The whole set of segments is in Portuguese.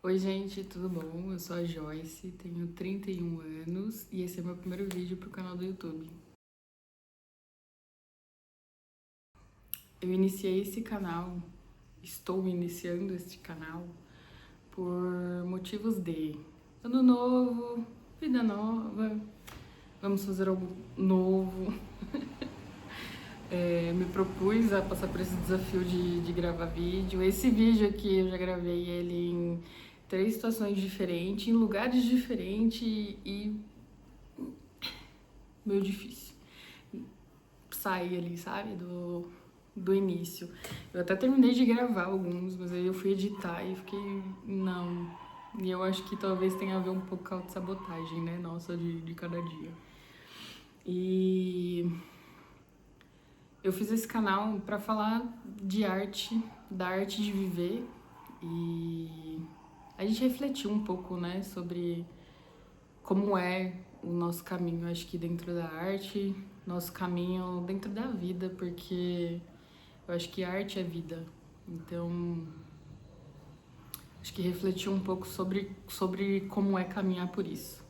Oi, gente, tudo bom? Eu sou a Joyce, tenho 31 anos e esse é meu primeiro vídeo pro canal do YouTube. Eu iniciei esse canal, estou iniciando este canal por motivos de ano novo, vida nova, vamos fazer algo novo. Me propus a passar por esse desafio de gravar vídeo. Esse vídeo aqui eu já gravei ele em 3 situações diferentes, em lugares diferentes e meio difícil sair ali, sabe, do início. Eu até terminei de gravar alguns, mas aí eu fui editar e fiquei, não. E eu acho que talvez tenha a ver um pouco com a autossabotagem, né, nossa, de cada dia. E eu fiz esse canal pra falar de arte, da arte de viver, e a gente refletiu um pouco, né, sobre como é o nosso caminho, acho que dentro da arte, nosso caminho dentro da vida, porque eu acho que arte é vida. Então, acho que refletir um pouco sobre como é caminhar por isso.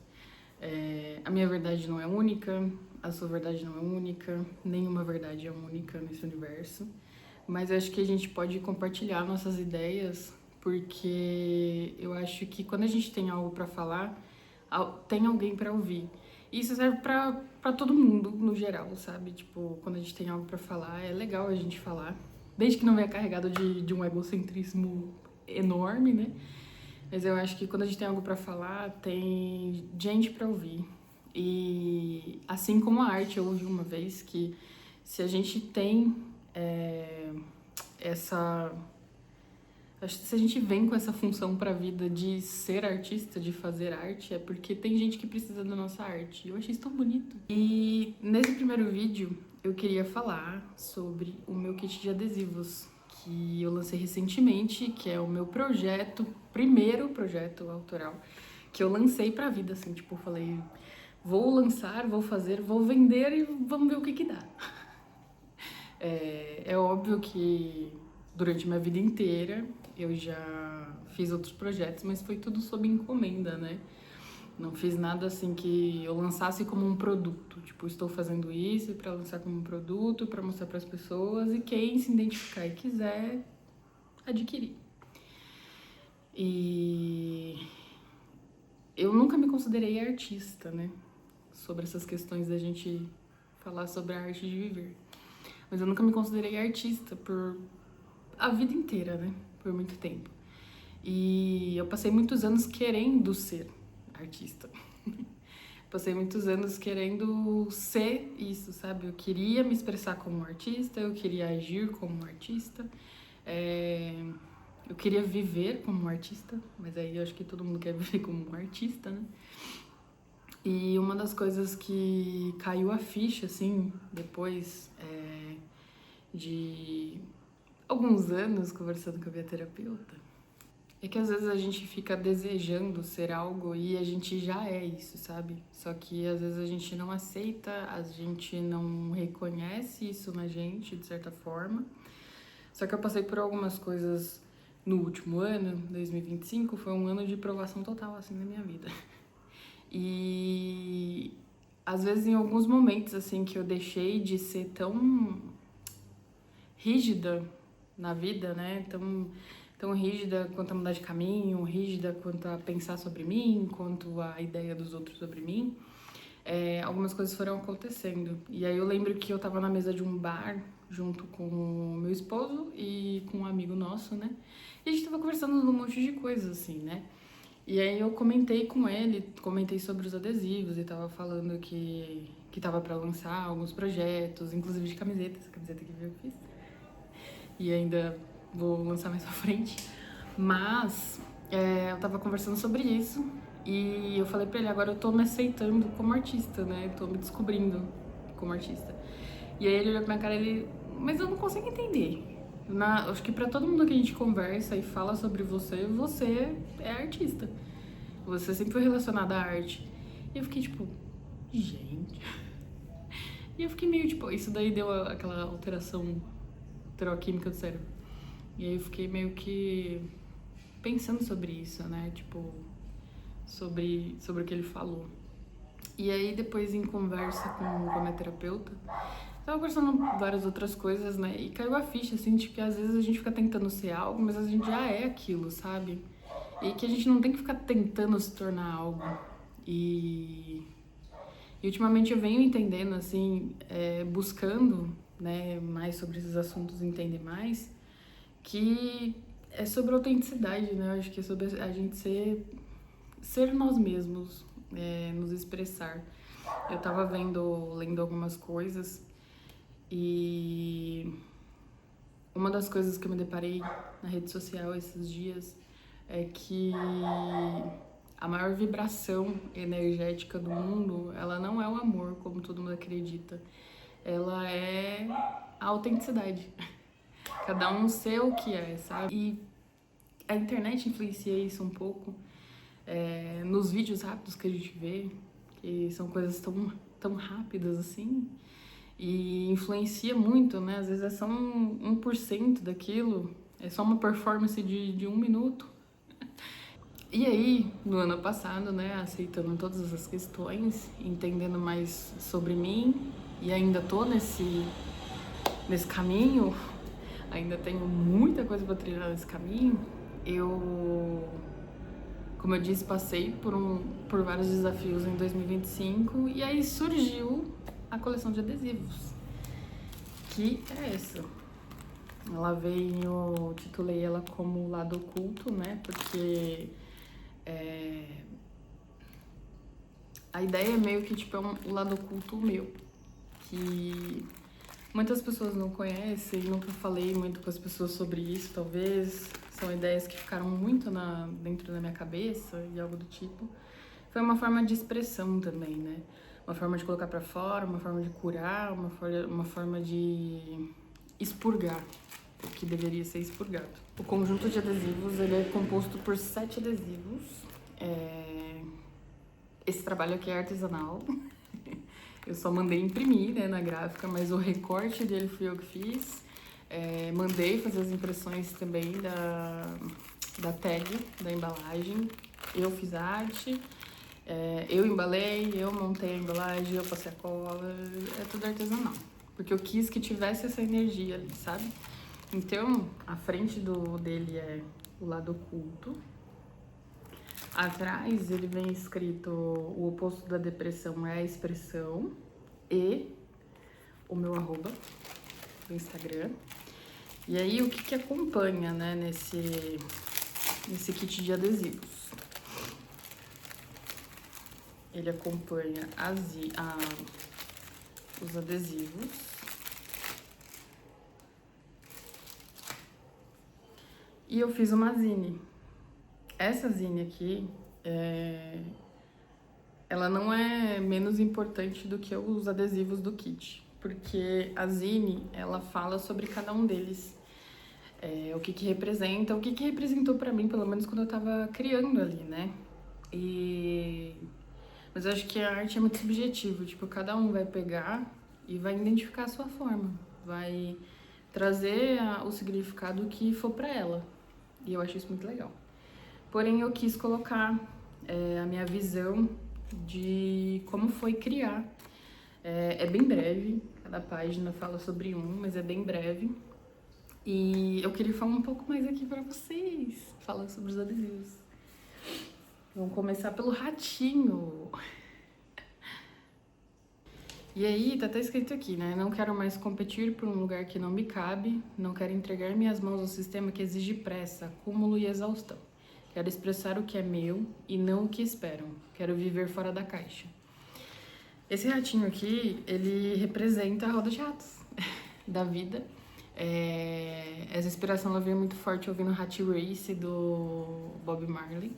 A minha verdade não é única, a sua verdade não é única, nenhuma verdade é única nesse universo. Mas acho que a gente pode compartilhar nossas ideias, porque eu acho que quando a gente tem algo para falar, tem alguém para ouvir. E isso serve para todo mundo, no geral, sabe? Tipo, quando a gente tem algo para falar, é legal a gente falar. Desde que não venha carregado de um egocentrismo enorme, né? Mas eu acho que quando a gente tem algo para falar, tem gente para ouvir. E assim como a arte, eu ouvi uma vez que se a gente tem essa. Acho que se a gente vem com essa função pra vida de ser artista, de fazer arte, é porque tem gente que precisa da nossa arte. E eu achei isso tão bonito. E nesse primeiro vídeo, eu queria falar sobre o meu kit de adesivos, que eu lancei recentemente, que é o meu projeto, primeiro projeto autoral, que eu lancei pra vida, assim, tipo, eu falei, vou lançar, vou fazer, vou vender e vamos ver o que que dá. É óbvio que durante minha vida inteira eu já fiz outros projetos, mas foi tudo sob encomenda, né? Não fiz nada assim que eu lançasse como um produto. Tipo, estou fazendo isso para lançar como um produto, para mostrar para as pessoas e quem se identificar e quiser adquirir. E eu nunca me considerei artista, né? Sobre essas questões da gente falar sobre a arte de viver. Mas eu nunca me considerei artista por a vida inteira, né? Por muito tempo. E eu passei muitos anos querendo ser artista. Passei muitos anos querendo ser isso, sabe? Eu queria me expressar como artista, eu queria agir como artista, eu queria viver como artista, mas aí eu acho que todo mundo quer viver como um artista, né? E uma das coisas que caiu a ficha, assim, depois de alguns anos conversando com a minha terapeuta, é que às vezes a gente fica desejando ser algo e a gente já é isso, sabe? Só que às vezes a gente não aceita, a gente não reconhece isso na gente, de certa forma. Só que eu passei por algumas coisas no último ano, 2025, foi um ano de provação total, assim, na minha vida. E às vezes em alguns momentos, assim, que eu deixei de ser tão rígida na vida, né? Tão rígida quanto a mudar de caminho, rígida quanto a pensar sobre mim, quanto a ideia dos outros sobre mim. Algumas coisas foram acontecendo. E aí eu lembro que eu tava na mesa de um bar junto com o meu esposo e com um amigo nosso, né? E a gente tava conversando um monte de coisas, assim, né? E aí eu comentei com ele, comentei sobre os adesivos e tava falando que tava pra lançar alguns projetos, inclusive de camiseta, essa camiseta que eu fiz. E ainda vou lançar mais pra frente. Mas eu tava conversando sobre isso e eu falei pra ele, agora eu tô me aceitando como artista, né? Tô me descobrindo como artista. E aí ele olhou pra minha cara e ele, mas eu não consigo entender. Acho que pra todo mundo que a gente conversa e fala sobre você, você é artista. Você sempre foi relacionada à arte. E eu fiquei tipo, gente. E eu fiquei meio tipo, isso daí deu aquela alteração química do cérebro. E aí eu fiquei meio que pensando sobre isso, né? Tipo, sobre o que ele falou. E aí, depois, em conversa com a minha terapeuta, tava conversando várias outras coisas, né? E caiu a ficha, assim, de que às vezes a gente fica tentando ser algo, mas a gente já é aquilo, sabe? E que a gente não tem que ficar tentando se tornar algo. E ultimamente eu venho entendendo, assim, buscando, né, mais sobre esses assuntos, entender mais, que é sobre autenticidade, né? Eu acho que é sobre a gente ser nós mesmos, nos expressar. Eu tava lendo algumas coisas e uma das coisas que eu me deparei na rede social esses dias é que a maior vibração energética do mundo, ela não é o amor, como todo mundo acredita. Ela é a autenticidade. Cada um ser o que é, sabe? E a internet influencia isso um pouco nos vídeos rápidos que a gente vê, que são coisas tão rápidas assim, e influencia muito, né? Às vezes é só 1% daquilo, é só uma performance de 1 minuto. E aí, no ano passado, né, aceitando todas essas questões, entendendo mais sobre mim, e ainda tô nesse caminho, ainda tenho muita coisa para trilhar nesse caminho, como eu disse, passei por vários desafios em 2025 e aí surgiu a coleção de adesivos, que é essa. Ela veio, titulei ela como Lado Oculto, né, porque a ideia é meio que tipo um lado oculto meu, que muitas pessoas não conhecem, nunca falei muito com as pessoas sobre isso, talvez. São ideias que ficaram muito dentro da minha cabeça e algo do tipo. Foi uma forma de expressão também, né? Uma forma de colocar pra fora, uma forma de curar, uma forma de expurgar o que deveria ser expurgado. O conjunto de adesivos, ele é composto por 7 adesivos. Esse trabalho aqui é artesanal. Eu só mandei imprimir, né, na gráfica, mas o recorte dele fui eu que fiz. Mandei fazer as impressões também da tag, da embalagem. Eu fiz a arte, eu embalei, eu montei a embalagem, eu passei a cola. É tudo artesanal. Porque eu quis que tivesse essa energia ali, sabe? Então, a frente dele é o lado oculto. Atrás ele vem escrito: o oposto da depressão é a expressão, e o meu arroba do Instagram. E aí o que acompanha, né, nesse kit de adesivos? Ele acompanha os adesivos. E eu fiz uma zine. Essa zine aqui, ela não é menos importante do que os adesivos do kit, porque a zine, ela fala sobre cada um deles, o que representa, o que representou pra mim, pelo menos quando eu tava criando ali, né? Mas eu acho que a arte é muito subjetiva, tipo, cada um vai pegar e vai identificar a sua forma, vai trazer o significado que for pra ela, e eu acho isso muito legal. Porém, eu quis colocar a minha visão de como foi criar. É bem breve, cada página fala sobre mas é bem breve. E eu queria falar um pouco mais aqui pra vocês, falar sobre os adesivos. Vamos começar pelo ratinho. E aí, tá até escrito aqui, né? Não quero mais competir por um lugar que não me cabe, não quero entregar minhas mãos ao sistema que exige pressa, acúmulo e exaustão. Quero expressar o que é meu e não o que esperam. Quero viver fora da caixa. Esse ratinho aqui, ele representa a roda de ratos da vida. Essa inspiração ela veio muito forte ouvindo Hat Race do Bob Marley.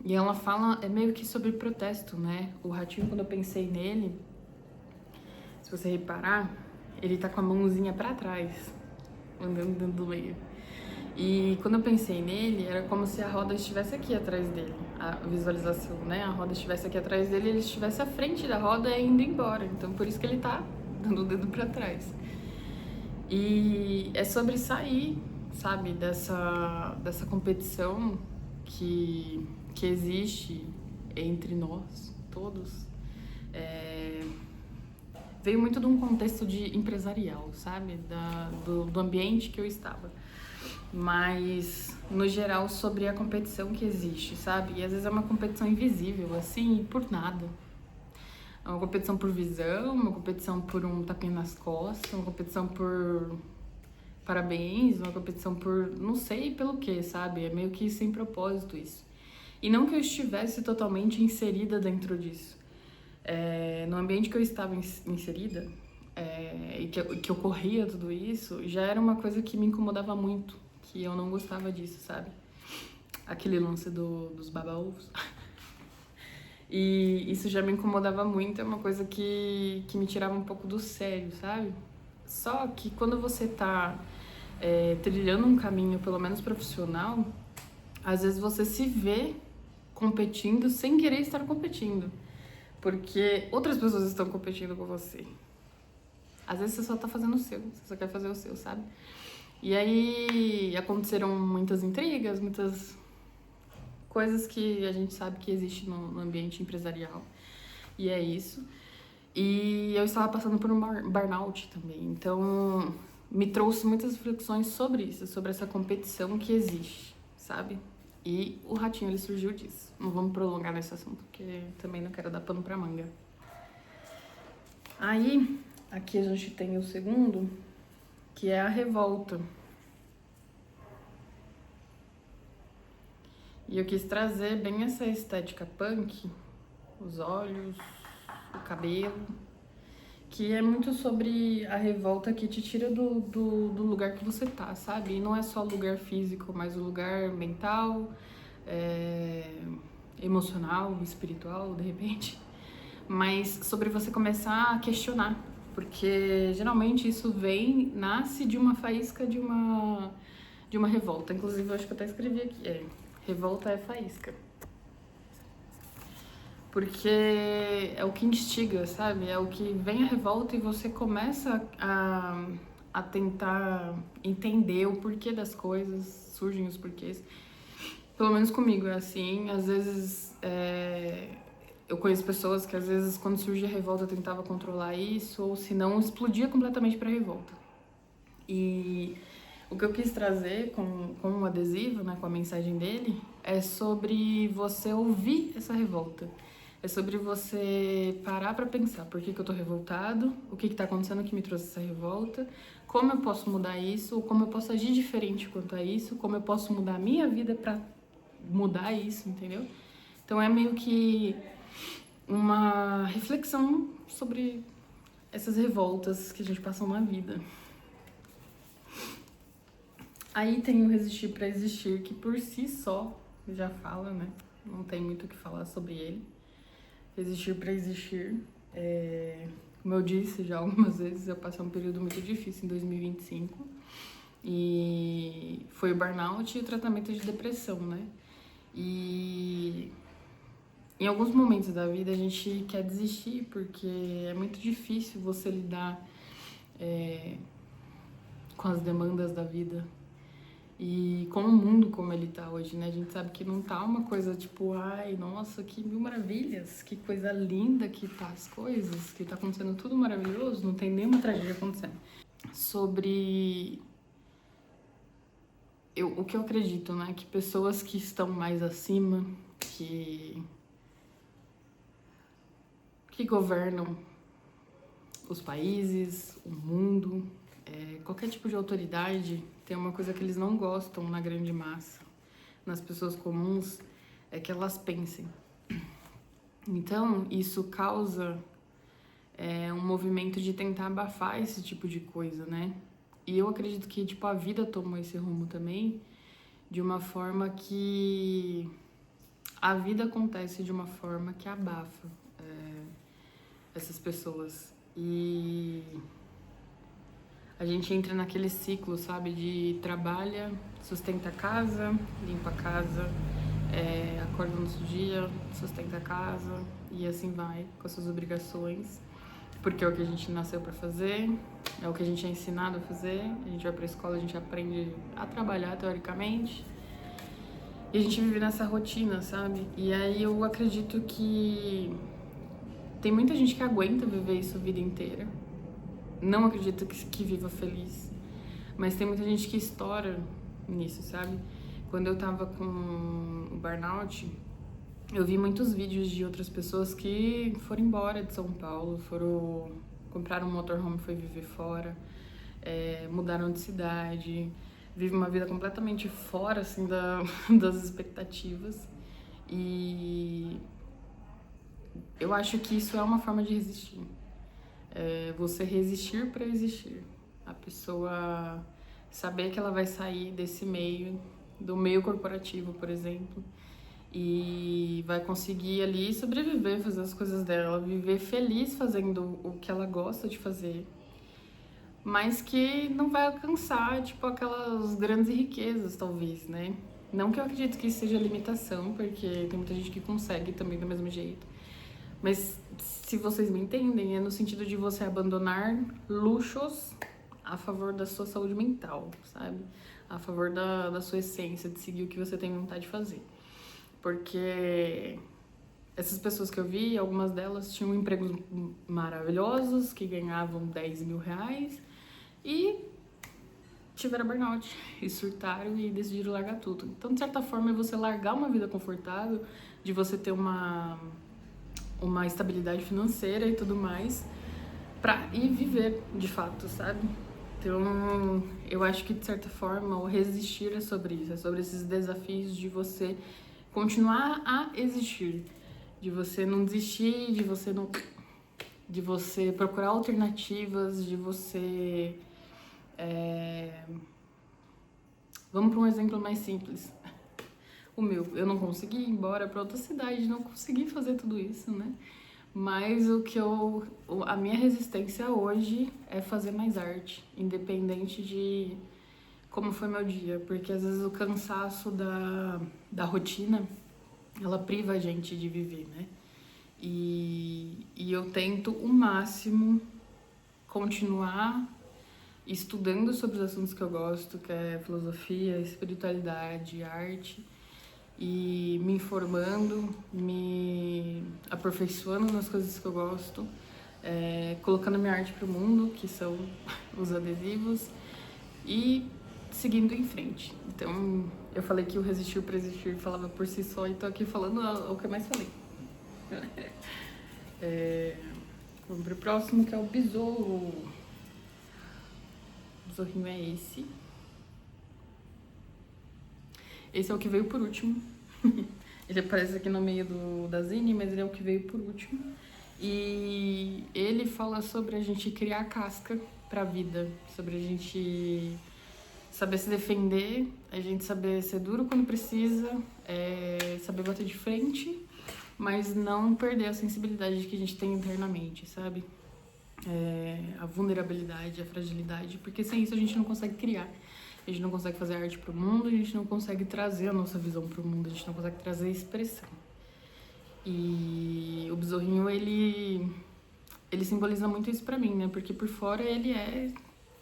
E ela fala, meio que sobre protesto, né? O ratinho, quando eu pensei nele, se você reparar, ele tá com a mãozinha pra trás, andando dentro do meio. E quando eu pensei nele, era como se a roda estivesse aqui atrás dele, a visualização, né? A roda estivesse aqui atrás dele e ele estivesse à frente da roda e indo embora. Então, por isso que ele tá dando o dedo pra trás. E é sobre sair sabe, dessa competição que existe entre nós todos, veio muito de um contexto de empresarial, sabe, do ambiente que eu estava. Mas, no geral, sobre a competição que existe, sabe? E às vezes é uma competição invisível, assim, por nada. É uma competição por visão, uma competição por um tapinha nas costas, uma competição por parabéns, uma competição por não sei pelo que, sabe? É meio que sem propósito isso. E não que eu estivesse totalmente inserida dentro disso. No ambiente que eu estava inserida, e que ocorria tudo isso, já era uma coisa que me incomodava muito, que eu não gostava disso, sabe? Aquele lance dos baba-ovos. E isso já me incomodava muito, é uma coisa que me tirava um pouco do sério, sabe? Só que quando você tá trilhando um caminho, pelo menos profissional, às vezes você se vê competindo sem querer estar competindo. Porque outras pessoas estão competindo com você. Às vezes você só tá fazendo o seu, você só quer fazer o seu, sabe? E aí aconteceram muitas intrigas, muitas coisas que a gente sabe que existe no ambiente empresarial. E é isso. E eu estava passando por um burnout também. Então, me trouxe muitas reflexões sobre isso, sobre essa competição que existe, sabe? E o ratinho, ele surgiu disso. Não vamos prolongar nesse assunto, porque também não quero dar pano pra manga. Aí, aqui a gente tem o segundo, que é a revolta. E eu quis trazer bem essa estética punk, os olhos, o cabelo, que é muito sobre a revolta que te tira do lugar que você tá, sabe? E não é só o lugar físico, mas o lugar mental, emocional, espiritual, de repente. Mas sobre você começar a questionar, porque geralmente isso nasce de uma faísca de uma revolta. Inclusive, eu acho que eu até escrevi aqui, revolta é faísca. Porque é o que instiga, sabe? É o que vem a revolta e você começa a tentar entender o porquê das coisas, surgem os porquês. Pelo menos comigo é assim. Às vezes eu conheço pessoas que às vezes quando surge a revolta tentava controlar isso, ou se não explodia completamente pra revolta. E o que eu quis trazer com o adesivo, né, com a mensagem dele, é sobre você ouvir essa revolta. É sobre você parar pra pensar por que eu tô revoltado, o que tá acontecendo que me trouxe essa revolta, como eu posso mudar isso, ou como eu posso agir diferente quanto a isso, como eu posso mudar a minha vida pra mudar isso, entendeu? Então é meio que uma reflexão sobre essas revoltas que a gente passa na vida. Aí tem o Resistir pra Existir, que por si só já fala, né? Não tem muito o que falar sobre ele. Resistir pra Existir. Como eu disse já algumas vezes, eu passei um período muito difícil em 2025. E foi o burnout e o tratamento de depressão, né? E em alguns momentos da vida a gente quer desistir, porque é muito difícil você lidar com as demandas da vida. E com o mundo como ele tá hoje, né? A gente sabe que não tá uma coisa tipo, ai, nossa, que mil maravilhas, que coisa linda que tá as coisas, que tá acontecendo tudo maravilhoso, não tem nenhuma tragédia acontecendo. Sobre o que eu acredito, né? Que pessoas que estão mais acima, que governam os países, o mundo, qualquer tipo de autoridade, tem uma coisa que eles não gostam na grande massa, nas pessoas comuns, é que elas pensem. Então, isso causa um movimento de tentar abafar esse tipo de coisa, né? E eu acredito que, tipo, a vida tomou esse rumo também, de uma forma que a vida acontece de uma forma que abafa essas pessoas. E a gente entra naquele ciclo, sabe, de trabalha, sustenta a casa, limpa a casa, acorda no outro dia, sustenta a casa e assim vai, com as suas obrigações. porque é o que a gente nasceu pra fazer, é o que a gente é ensinado a fazer. A gente vai pra escola, a gente aprende a trabalhar teoricamente. E a gente vive nessa rotina, sabe? E aí eu acredito que tem muita gente que aguenta viver isso a vida inteira. Não acredito que viva feliz. Mas tem muita gente que estoura nisso, sabe? Quando eu tava com o burnout, eu vi muitos vídeos de outras pessoas que foram embora de São Paulo, compraram um motorhome e foi viver fora, mudaram de cidade, vivem uma vida completamente fora, assim, das expectativas. E eu acho que isso é uma forma de resistir. Você resistir para existir. A pessoa saber que ela vai sair desse meio, do meio corporativo, por exemplo, e vai conseguir ali sobreviver, fazer as coisas dela, viver feliz fazendo o que ela gosta de fazer, mas que não vai alcançar, tipo, aquelas grandes riquezas, talvez, né? Não que eu acredito que isso seja limitação, porque tem muita gente que consegue também do mesmo jeito. Mas se vocês me entendem, é no sentido de você abandonar luxos a favor da sua saúde mental, sabe? A favor da sua essência, de seguir o que você tem vontade de fazer. Porque essas pessoas que eu vi, algumas delas tinham empregos maravilhosos, que ganhavam 10 mil reais e tiveram burnout e surtaram e decidiram largar tudo. Então, de certa forma, é você largar uma vida confortável, de você ter uma estabilidade financeira e tudo mais, pra ir viver de fato, sabe? Então, eu acho que de certa forma o resistir é sobre isso, é sobre esses desafios de você continuar a existir, de você não desistir, de você procurar alternativas, de você vamos para um exemplo mais simples. Eu não consegui ir embora para outra cidade, não consegui fazer tudo isso, né? Mas a minha resistência hoje é fazer mais arte, independente de como foi meu dia, porque às vezes o cansaço da rotina, ela priva a gente de viver, né? E eu tento o máximo continuar estudando sobre os assuntos que eu gosto, que é filosofia, espiritualidade, arte, e me informando, me aperfeiçoando nas coisas que eu gosto, colocando minha arte pro mundo, que são os adesivos, e seguindo em frente. Então, eu falei que o resistir para existir falava por si só e tô aqui falando o que eu mais falei. Vamos pro próximo, que é o besouro. O besorrinho é esse. Esse é o que veio por último. Ele aparece aqui no meio da zine, mas ele é o que veio por último. E ele fala sobre a gente criar casca pra vida, sobre a gente saber se defender, a gente saber ser duro quando precisa, saber bater de frente, mas não perder a sensibilidade que a gente tem internamente, sabe? A vulnerabilidade, a fragilidade, porque sem isso a gente não consegue criar. A gente não consegue fazer arte pro mundo, a gente não consegue trazer a nossa visão pro mundo, a gente não consegue trazer expressão. E o besorrinho, ele simboliza muito isso pra mim, né? Porque por fora ele é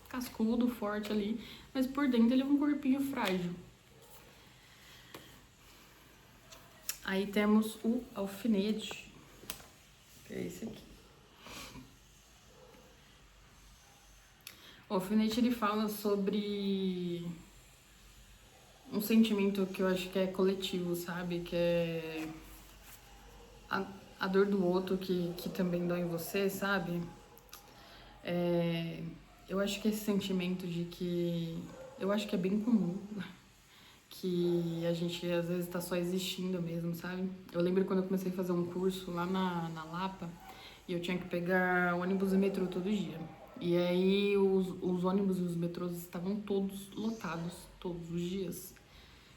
cascudo, forte ali, mas por dentro ele é um corpinho frágil. Aí temos o alfinete, que é esse aqui. O alfinete, ele fala sobre um sentimento que eu acho que é coletivo, sabe? Que é a dor do outro que também dói em você, sabe? Eu acho que esse sentimento de que... Eu acho que é bem comum, que a gente às vezes tá só existindo mesmo, sabe? Eu lembro quando eu comecei a fazer um curso lá na Lapa, e eu tinha que pegar ônibus e metrô todo dia. E aí os ônibus e os metrôs estavam todos lotados, todos os dias.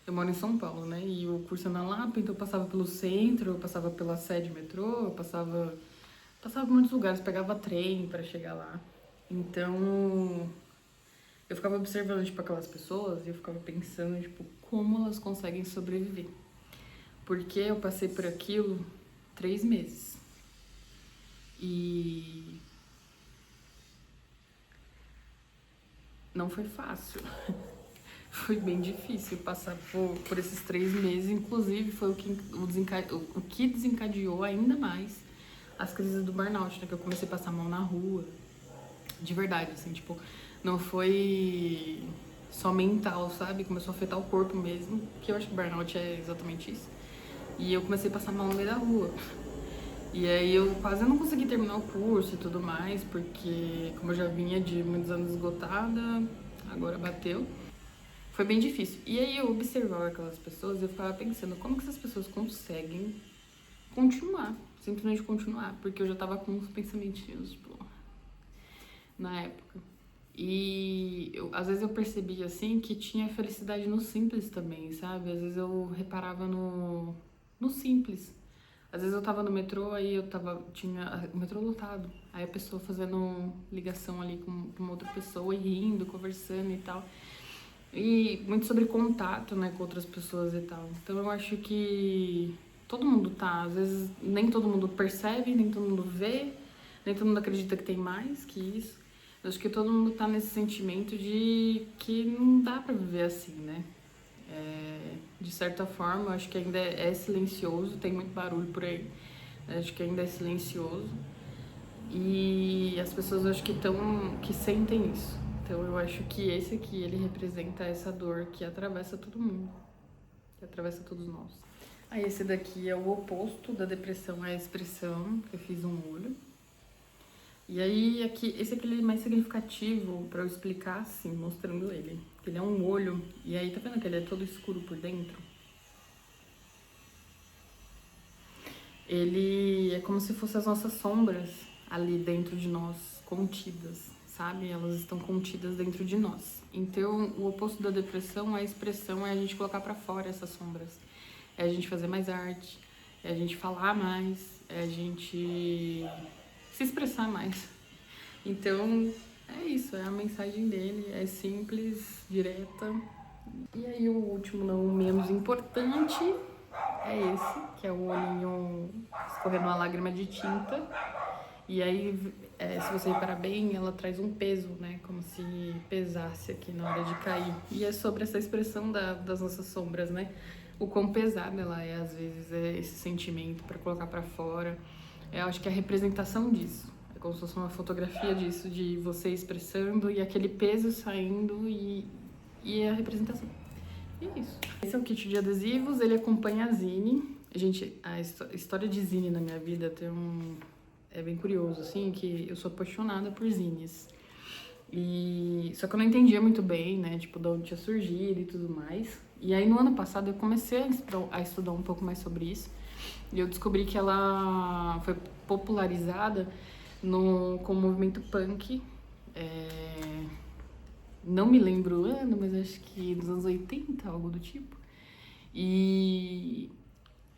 Eu moro em São Paulo, né? E o curso é na Lapa, então eu passava pelo centro, eu passava pela sede metrô, eu passava por muitos lugares, pegava trem pra chegar lá. Então, eu ficava observando, tipo, aquelas pessoas e eu ficava pensando, tipo, como elas conseguem sobreviver. Porque eu passei por aquilo 3 meses. E não foi fácil. Foi bem difícil passar por esses 3 meses, inclusive foi o que desencadeou ainda mais as crises do burnout, né? Que eu comecei a passar mal na rua, de verdade, assim, tipo, não foi só mental, sabe? Começou a afetar o corpo mesmo, que eu acho que burnout é exatamente isso. E eu comecei a passar mal no meio da rua. E aí eu quase não consegui terminar o curso e tudo mais, porque como eu já vinha de muitos anos esgotada, agora bateu. Foi bem difícil. E aí eu observava aquelas pessoas e eu ficava pensando, como que essas pessoas conseguem continuar? Simplesmente continuar. Porque eu já tava com uns pensamentinhos, tipo, na época. E às vezes eu percebia, assim, que tinha felicidade no simples também, sabe? Às vezes eu reparava no simples. Às vezes eu tava no metrô, aí tinha o metrô lotado. Aí a pessoa fazendo ligação ali com uma outra pessoa e rindo, conversando e tal. E muito sobre contato, né, com outras pessoas e tal. Então eu acho que todo mundo tá, às vezes nem todo mundo percebe, nem todo mundo vê, nem todo mundo acredita que tem mais que isso. Eu acho que todo mundo tá nesse sentimento de que não dá pra viver assim, né? De certa forma, eu acho que ainda é silencioso, tem muito barulho por aí. Eu acho que ainda é silencioso. E as pessoas acho que sentem isso. Então eu acho que esse aqui, ele representa essa dor que atravessa todo mundo, que atravessa todos nós. Aí esse daqui é o oposto da depressão, é a expressão, que eu fiz um olho. E aí esse aqui ele é mais significativo pra eu explicar assim, mostrando ele. Ele é um olho, e aí tá vendo que ele é todo escuro por dentro? Ele é como se fossem as nossas sombras ali dentro de nós, contidas, sabe? Elas estão contidas dentro de nós. Então, o oposto da depressão, a expressão, é a gente colocar pra fora essas sombras. É a gente fazer mais arte, é a gente falar mais, é a gente se expressar mais. Então, é isso, é a mensagem dele, é simples, direta. E aí o último, não menos importante, é esse, que é o olhinho escorrendo uma lágrima de tinta. E aí, se você reparar bem, ela traz um peso, né? Como se pesasse aqui na hora de cair. E é sobre essa expressão das nossas sombras, né? O quão pesada ela é, às vezes, é esse sentimento para colocar para fora. Eu acho que é a representação disso. É como se fosse uma fotografia disso, de você expressando e aquele peso saindo e é a representação. E é isso. Esse é o kit de adesivos, ele acompanha a Zine. Gente, a história de Zine na minha vida é bem curioso, assim, que eu sou apaixonada por zines. Só que eu não entendia muito bem, né, tipo, de onde tinha surgido e tudo mais. E aí, no ano passado, eu comecei a estudar um pouco mais sobre isso. E eu descobri que ela foi popularizada com o movimento punk. Não me lembro o ano, mas acho que nos anos 80, algo do tipo. E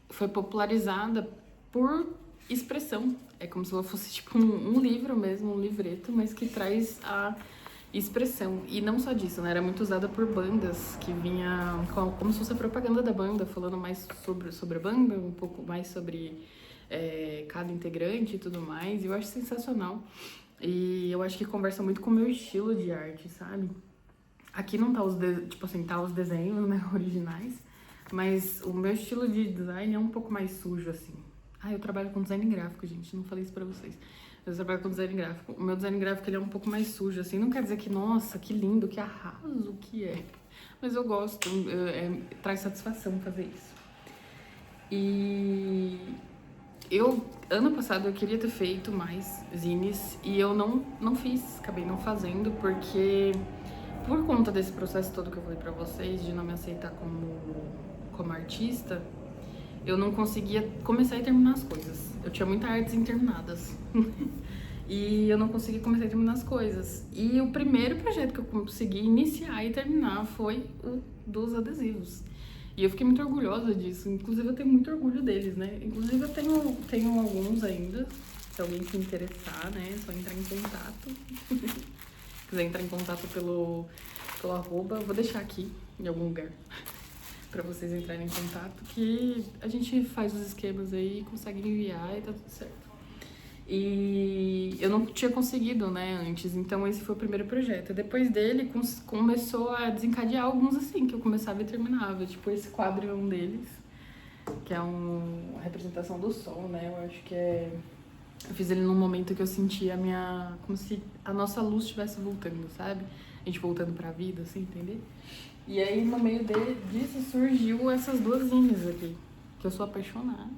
foi popularizada por expressão. É como se ela fosse tipo um livro mesmo, um livreto, mas que traz a expressão. E não só disso, né? Era muito usada por bandas que vinha como se fosse a propaganda da banda, falando mais sobre a banda, um pouco mais sobre cada integrante e tudo mais. E eu acho sensacional. E eu acho que conversa muito com o meu estilo de arte, sabe? Aqui não tá tá os desenhos, né, originais, mas o meu estilo de design é um pouco mais sujo, assim. Eu trabalho com design gráfico, gente, não falei isso pra vocês. Eu trabalho com design gráfico. O meu design gráfico, ele é um pouco mais sujo, assim. Não quer dizer que, nossa, que lindo, que arraso que é. Mas eu gosto, traz satisfação fazer isso. E ano passado, eu queria ter feito mais zines e eu não fiz, acabei não fazendo, porque por conta desse processo todo que eu falei pra vocês, de não me aceitar como artista, eu não conseguia começar e terminar as coisas. Eu tinha muitas artes interminadas. E eu não conseguia começar e terminar as coisas. E o primeiro projeto que eu consegui iniciar e terminar foi o dos adesivos. E eu fiquei muito orgulhosa disso. Inclusive, eu tenho muito orgulho deles, né? Inclusive, eu tenho alguns ainda. Se alguém se interessar, né? É só entrar em contato. Se quiser entrar em contato pelo arroba, eu vou deixar aqui em algum lugar pra vocês entrarem em contato, que a gente faz os esquemas aí, consegue enviar e tá tudo certo. E eu não tinha conseguido, né, antes. Então esse foi o primeiro projeto. Depois dele começou a desencadear alguns assim, que eu começava e terminava. Tipo, esse quadro é um deles, que é uma representação do sol, né? Eu acho que é... Eu fiz ele num momento que eu senti a minha... Como se a nossa luz estivesse voltando, sabe? A gente voltando pra vida, assim, entender? E aí, no meio disso, surgiu essas duas linhas aqui, que eu sou apaixonada.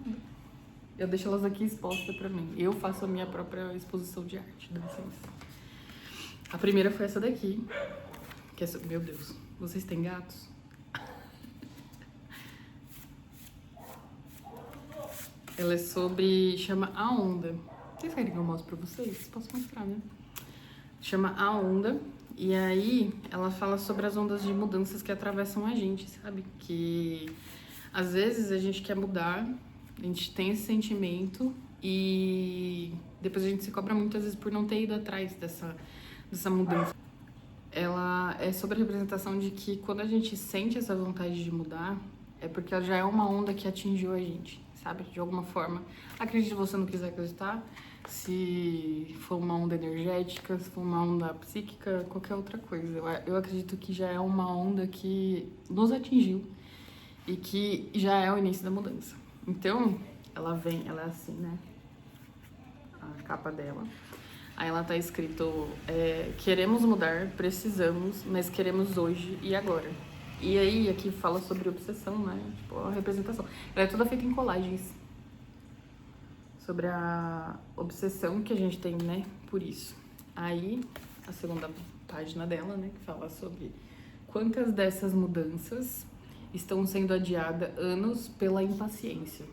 Eu deixo elas aqui expostas pra mim. Eu faço a minha própria exposição de arte, dá licença. A primeira foi essa daqui, que é... Meu Deus, vocês têm gatos? Ela é sobre... Chama A Onda. Vocês querem que eu mostre pra vocês? Posso mostrar, né? Chama A Onda. E aí, ela fala sobre as ondas de mudanças que atravessam a gente, sabe? Que às vezes a gente quer mudar, a gente tem esse sentimento e depois a gente se cobra muitas vezes por não ter ido atrás dessa mudança. Ela é sobre a representação de que quando a gente sente essa vontade de mudar, é porque ela já é uma onda que atingiu a gente, sabe? De alguma forma. Acredite se você não quiser acreditar, se for uma onda energética, se for uma onda psíquica, qualquer outra coisa. Eu acredito que já é uma onda que nos atingiu e que já é o início da mudança. Então, ela é assim, né? A capa dela. Aí ela tá escrito, queremos mudar, precisamos, mas queremos hoje e agora. E aí, aqui fala sobre obsessão, né? Tipo, a representação. Ela é toda feita em colagens. Sobre a obsessão que a gente tem, né? Por isso. Aí, a segunda página dela, né? Que fala sobre quantas dessas mudanças estão sendo adiadas anos pela impaciência.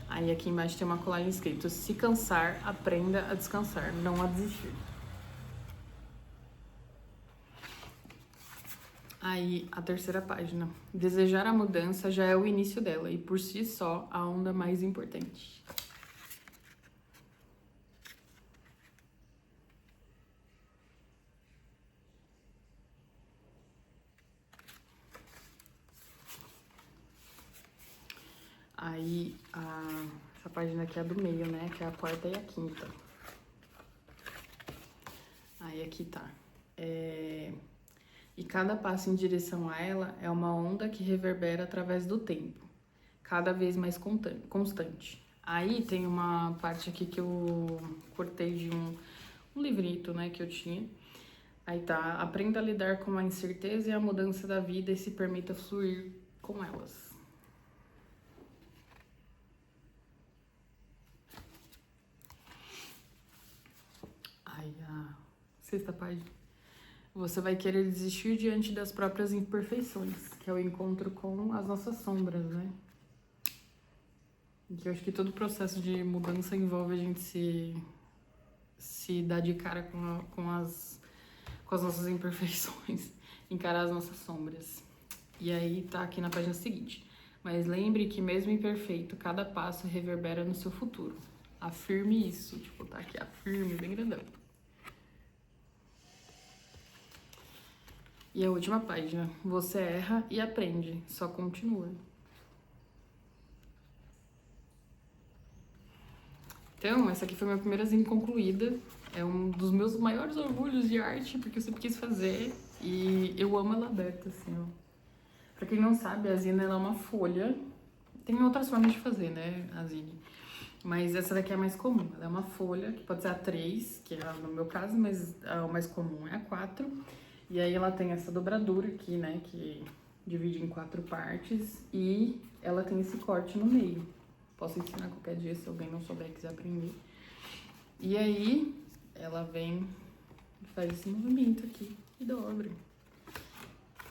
Aí aqui embaixo tem uma colagem escrito: se cansar, aprenda a descansar, não a desistir. Aí a terceira página: desejar a mudança já é o início dela e por si só a onda mais importante. Aí essa página aqui é a do meio, né? Que é a quarta e a quinta. Aí aqui tá. E cada passo em direção a ela é uma onda que reverbera através do tempo, cada vez mais constante. Aí tem uma parte aqui que eu cortei de um livrito, né, que eu tinha. Aí tá: aprenda a lidar com a incerteza e a mudança da vida e se permita fluir com elas. Aí a sexta página: você vai querer desistir diante das próprias imperfeições, que é o encontro com as nossas sombras, né? Que eu acho que todo processo de mudança envolve a gente se dar de cara com as nossas imperfeições, encarar as nossas sombras. E aí tá aqui na página seguinte: mas lembre que mesmo imperfeito, cada passo reverbera no seu futuro. Afirme isso, tipo, tá aqui, afirme, bem grandão. E a última página: você erra e aprende, só continua. Então, essa aqui foi minha primeira zine concluída. É um dos meus maiores orgulhos de arte, porque eu sempre quis fazer. E eu amo ela aberta, assim, ó. Pra quem não sabe, a zine ela é uma folha. Tem outras formas de fazer, né, a zine. Mas essa daqui é a mais comum. Ela é uma folha, que pode ser A3, que é no meu caso, mas o mais comum é A4. E aí ela tem essa dobradura aqui, né, que divide em 4 partes. E ela tem esse corte no meio. Posso ensinar qualquer dia se alguém não souber e quiser aprender. E aí, ela vem e faz esse movimento aqui e dobra.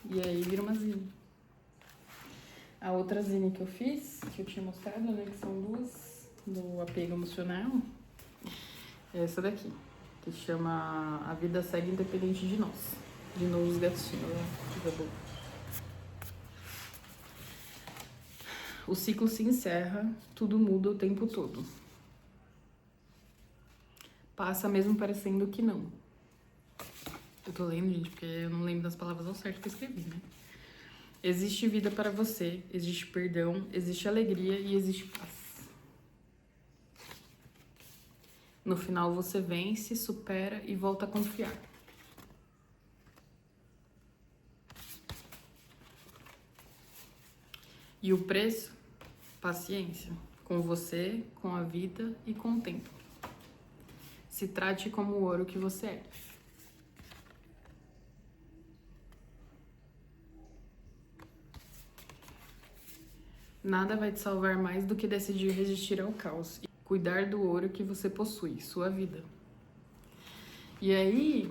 E aí vira uma zine. A outra zine que eu fiz, que eu tinha mostrado, né, que são duas, do apego emocional, é essa daqui, que chama A Vida Segue Independente de Nós. De novo os gatinhos, né? Coisa boa. O ciclo se encerra, tudo muda o tempo todo. Passa mesmo parecendo que não. Eu tô lendo, gente, porque eu não lembro das palavras ao certo que eu escrevi, né? Existe vida para você, existe perdão, existe alegria e existe paz. No final você vence, supera e volta a confiar. E o preço? Paciência. Com você, com a vida e com o tempo. Se trate como o ouro que você é. Nada vai te salvar mais do que decidir resistir ao caos e cuidar do ouro que você possui, sua vida. E aí,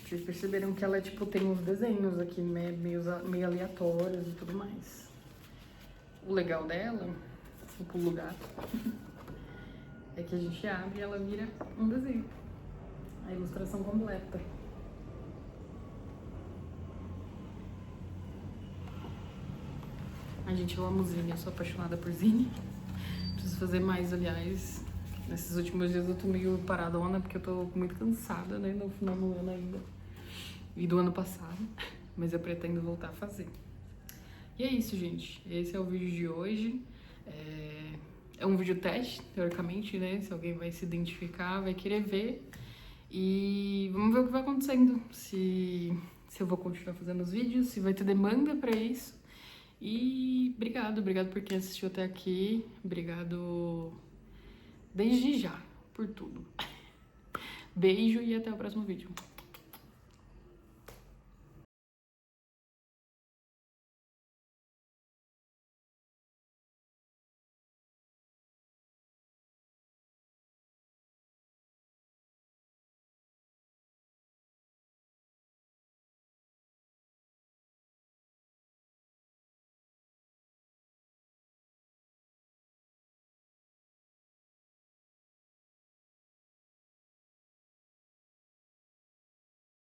vocês perceberam que ela, tipo, tem uns desenhos aqui meio aleatórios e tudo mais. O legal dela, o pulo gato, é que a gente abre e ela vira um desenho. A ilustração completa. A gente, eu amo zine, eu sou apaixonada por zine. Preciso fazer mais, aliás. Nesses últimos dias eu tô meio paradona, porque eu tô muito cansada, né? No final do ano ainda. E do ano passado. Mas eu pretendo voltar a fazer. E é isso, gente. Esse é o vídeo de hoje. É um vídeo teste, teoricamente, né? Se alguém vai se identificar, vai querer ver. E vamos ver o que vai acontecendo. Se eu vou continuar fazendo os vídeos, se vai ter demanda pra isso. E obrigado por quem assistiu até aqui. Obrigado desde já por tudo. Beijo e até o próximo vídeo.